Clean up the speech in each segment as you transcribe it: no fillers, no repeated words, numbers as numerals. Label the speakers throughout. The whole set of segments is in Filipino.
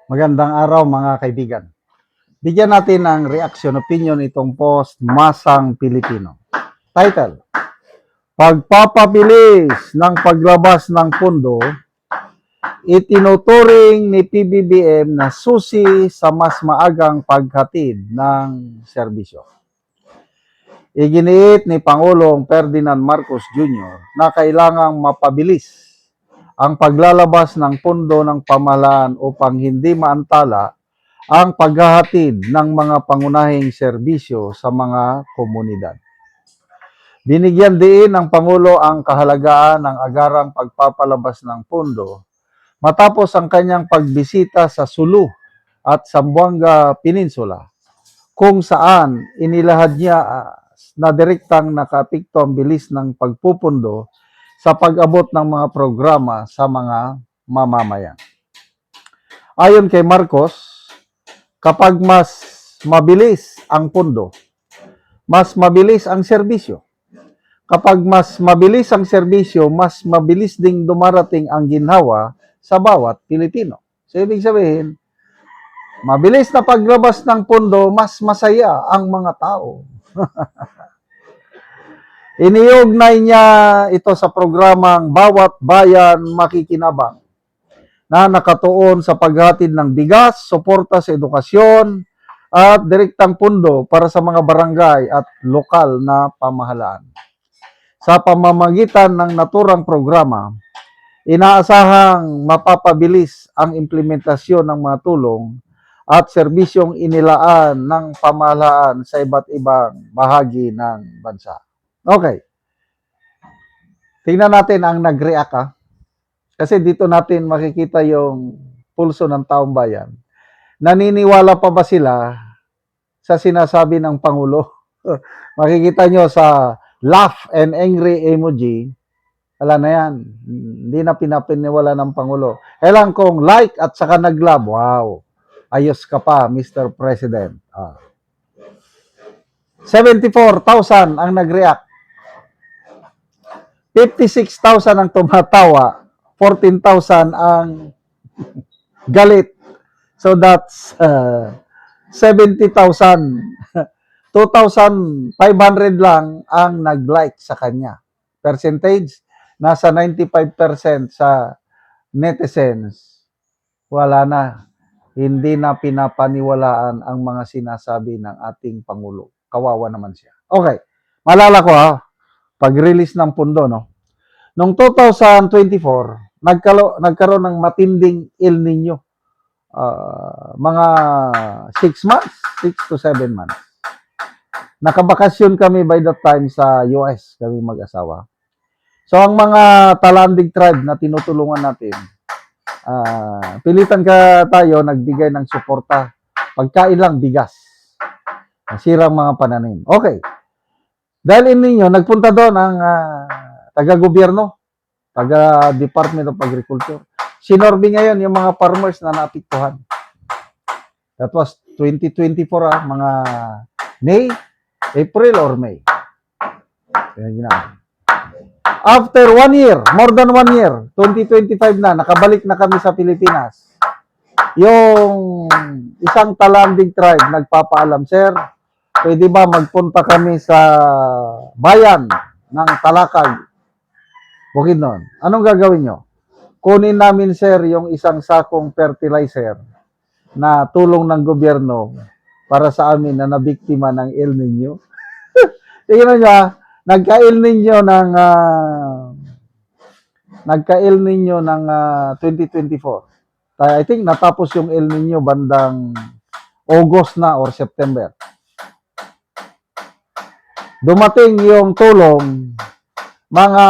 Speaker 1: Magandang araw mga kaibigan. Bigyan natin ng reaction opinion itong post Masang Pilipino. Title, Pagpapabilis ng paglabas ng pondo, itinuturing ni PBBM na susi sa mas maagang paghatid ng serbisyo. Iginiit ni Pangulong Ferdinand Marcos Jr. na kailangang mapabilis ang paglalabas ng pondo ng pamahalaan upang hindi maantala ang paghahatid ng mga pangunahing serbisyo sa mga komunidad. Binigyan din ng Pangulo ang kahalagaan ng agarang pagpapalabas ng pondo matapos ang kanyang pagbisita sa Sulu at Zamboanga Peninsula, kung saan inilahad niya na direktang nakaapekto ang bilis ng pagpupundo sa pag-abot ng mga programa sa mga mamamayan. Ayon kay Marcos, kapag mas mabilis ang pondo, mas mabilis ang serbisyo. Kapag mas mabilis ang serbisyo, mas mabilis ding dumarating ang ginhawa sa bawat Pilipino. So, ibig sabihin, mabilis na paglabas ng pondo, mas masaya ang mga tao. Iniugnay niya ito sa programang Bawat Bayan Makikinabang na nakatuon sa paghatid ng bigas, suporta sa edukasyon, at direktang pundo para sa mga barangay at lokal na pamahalaan. Sa pamamagitan ng naturang programa, inaasahang mapapabilis ang implementasyon ng mga tulong at serbisyong inilaan ng pamahalaan sa iba't ibang bahagi ng bansa. Okay. Tingnan natin ang nag-react. Kasi dito natin makikita yung pulso ng taong bayan. Naniniwala pa ba sila sa sinasabi ng Pangulo? Makikita nyo sa laugh and angry emoji, wala na yan. Hindi na pinapiniwala ng Pangulo. Kailan kong like at saka nag-love, wow, ayos ka pa, Mr. President. 74,000 ang nag-react. 56,000 ang tumatawa. 14,000 ang galit. So that's 70,000. 2,500 lang ang nag-like sa kanya. Percentage, nasa 95% sa netizens. Wala na. Hindi na pinapaniwalaan ang mga sinasabi ng ating Pangulo. Kawawa naman siya. Okay. Malala ko pag-release ng pundo, no? Noong 2024, nagkaroon ng matinding El Nino. Mga 6 months, 6 to 7 months. Nakabakasyon kami by that time sa US, kami mag-asawa. So, ang mga Talandig tribe na tinutulungan natin, pilitan tayo, nagbigay ng suporta. Pagkain lang, bigas. Nasirang mga pananim. Okay. Dahil ninyo, nagpunta doon ang taga-gobyerno, taga-Department of Agriculture. Sinorbi ngayon yung mga farmers na naapektuhan. That was 2024, mga May, April or May. After 1 year, more than 1 year, 2025 na, nakabalik na kami sa Pilipinas. Yung isang Talandig tribe nagpapaalam, Sir, pwede ba magpunta kami sa bayan ng Talakag? Bukidnon. Anong gagawin nyo? Kunin namin, sir, yung isang sakong fertilizer na tulong ng gobyerno para sa amin na nabiktima ng El Nino. Tingnan nyo, nagka-El Nino ng 2024. I think natapos yung El Nino bandang August na or September. Dumating yung tulong mga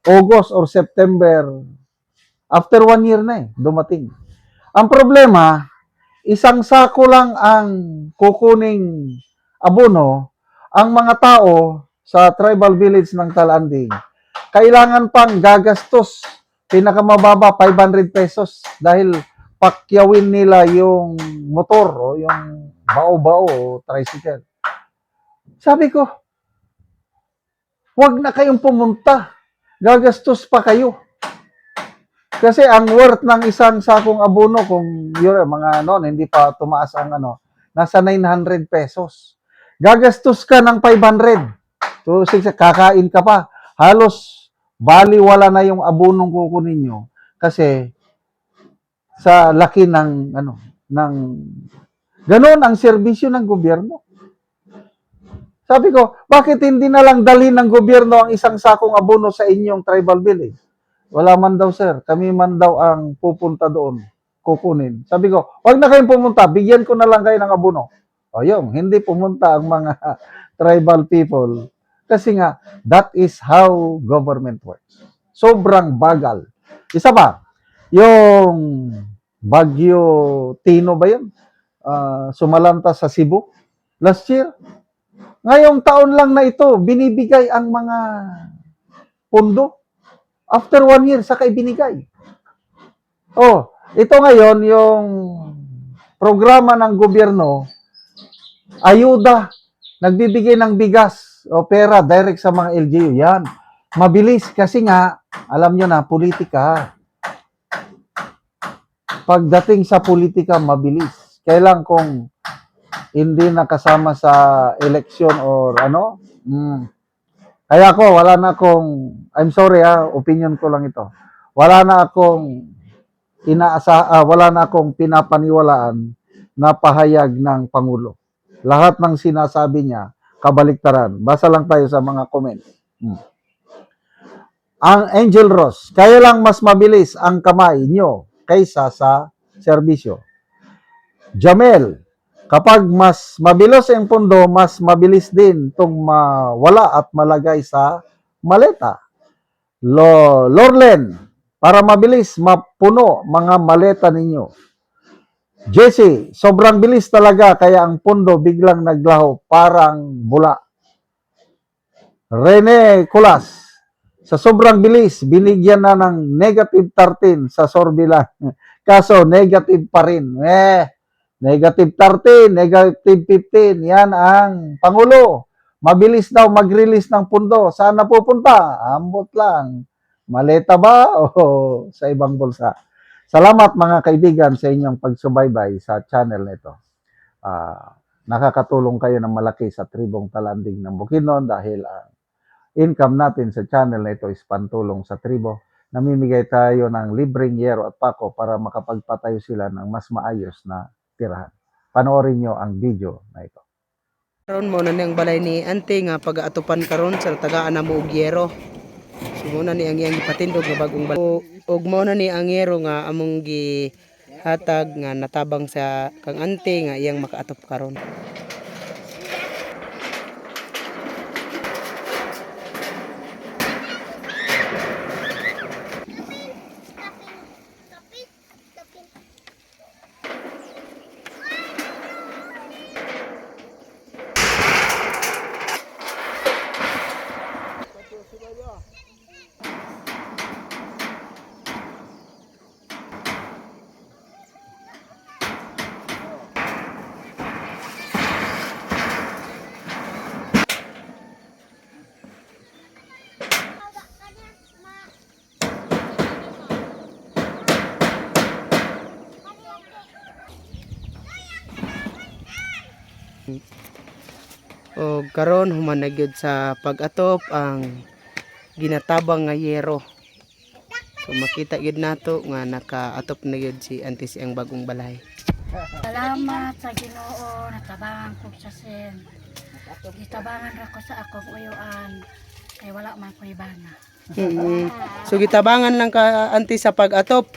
Speaker 1: August or September, after 1 year na dumating. Ang problema, isang sako lang ang kukuning abono, ang mga tao sa tribal village ng Talandig, kailangan pang gagastos, pinakamababa, 500 pesos dahil pakyawin nila yung motor o yung bao-bao o tricycle. Sabi ko, huwag na kayong pumunta. Gagastos pa kayo. Kasi ang worth ng isang sakong abono kung yun mga noon hindi pa tumaas ang ano, nasa 900 pesos. Gagastos ka ng 500. So, kakain ka pa. Halos baliwala na yung abonong kukunin nyo kasi sa laki ng ano ng ganoon ang serbisyo ng gobyerno. Sabi ko, bakit hindi na lang dalhin ng gobyerno ang isang sakong abono sa inyong tribal village? Wala man daw, sir. Kami man daw ang pupunta doon, kukunin. Sabi ko, wag na kayong pumunta, bigyan ko na lang kayo ng abono. O yun, hindi pumunta ang mga tribal people. Kasi nga, that is how government works. Sobrang bagal. Isa pa, yung Bagyo Tino ba yun? Sumalanta sa Cebu last year. Ngayong taon lang na ito, binibigay ang mga pondo. After 1 year, saka ibinigay. Oh, ito ngayon, yung programa ng gobyerno, ayuda, nagbibigay ng bigas o pera direct sa mga LGU. Yan. Mabilis kasi nga, alam nyo na, politika. Pagdating sa politika, mabilis. Kailan kung hindi nakasama sa election or ano. Kaya ako, wala na akong, I'm sorry opinion ko lang ito. Wala na akong wala na akong pinapaniwalaan na pahayag ng Pangulo. Lahat ng sinasabi niya, kabaliktaran. Basa lang tayo sa mga comments. Ang Angel Ross, kaya lang mas mabilis ang kamay nyo kaysa sa serbisyo. Jamel, kapag mas mabilis ang pundo, mas mabilis din itong mawala at malagay sa maleta. Lorlen, para mabilis mapuno mga maleta ninyo. Jesse, sobrang bilis talaga kaya ang pundo biglang naglaho parang bula. Rene Kulas, sa sobrang bilis, binigyan na ng negative 13 sa Sorbilan. Kaso negative pa rin. Negative 13, negative 15, yan ang Pangulo. Mabilis daw mag-release ng pundo. Saan na pupunta? Ambot lang. Maleta ba o sa ibang bulsa? Salamat mga kaibigan sa inyong pagsubaybay sa channel nito. Nakakatulong kayo ng malaki sa tribong Talanding ng Bukidnon dahil income natin sa channel na ito is pantulong sa tribo. Namimigay tayo ng libreng yero at pako para makapagpatayo sila ng mas maayos na tirahan. Panoorin nyo ang video na ito.
Speaker 2: Karon mo na ang balay ni ante nga pag-atupan karon sa tagaan na mo og yero. So mo na ni ang iyang ipatindog nga bagong balay. Og mo na ni ang yero nga among gihatag nga natabang sa kang ante nga iyang makaatop karon. O karon human na gyud sa pag-atop ang ginatabang nga yero. So makita gyud nato nga nakaatop na gyud si Auntie ang bagong balay.
Speaker 3: Salamat sa Ginoo natabangan ko sa sen. Gitabangan ra ko sa akong uyuan kay wala man ko ibana.
Speaker 2: So gitabangan lang ka Auntie sa pag-atop.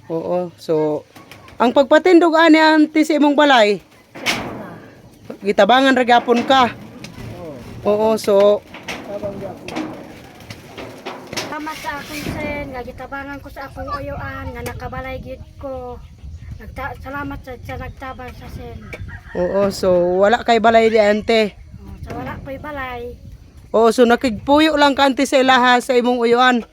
Speaker 2: Oo. So ang pagpatindog ani Auntie sa imong balay, gitabangan ra gyapon ka. Oo, so
Speaker 3: Salamat sa akong sen nga gitabangan ko sa akong uyuan nga nakabalay gid ko. Salamat sa nagtabang sa sen.
Speaker 2: oo, so wala kay balay di Auntie.
Speaker 3: Sa wala ko'y balay.
Speaker 2: Oo, so nakigpuyo lang ka Auntie sa ilaha sa imong uyuan.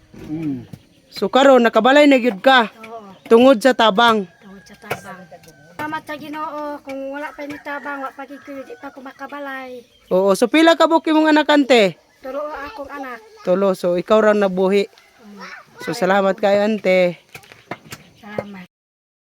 Speaker 2: So karon nakabalay na gyud ka
Speaker 3: Oo,
Speaker 2: tungod sa tabang.
Speaker 3: tungod sa tabang. Salamat sa Ginoo kung wala pa ni tabang wa pa gid ko di pa ko makabalay.
Speaker 2: Oo, so pila ka buok imong anak Auntie?
Speaker 3: Turo akong anak.
Speaker 2: Tulo, so ikaw ra nabuhi. So salamat kayo ante.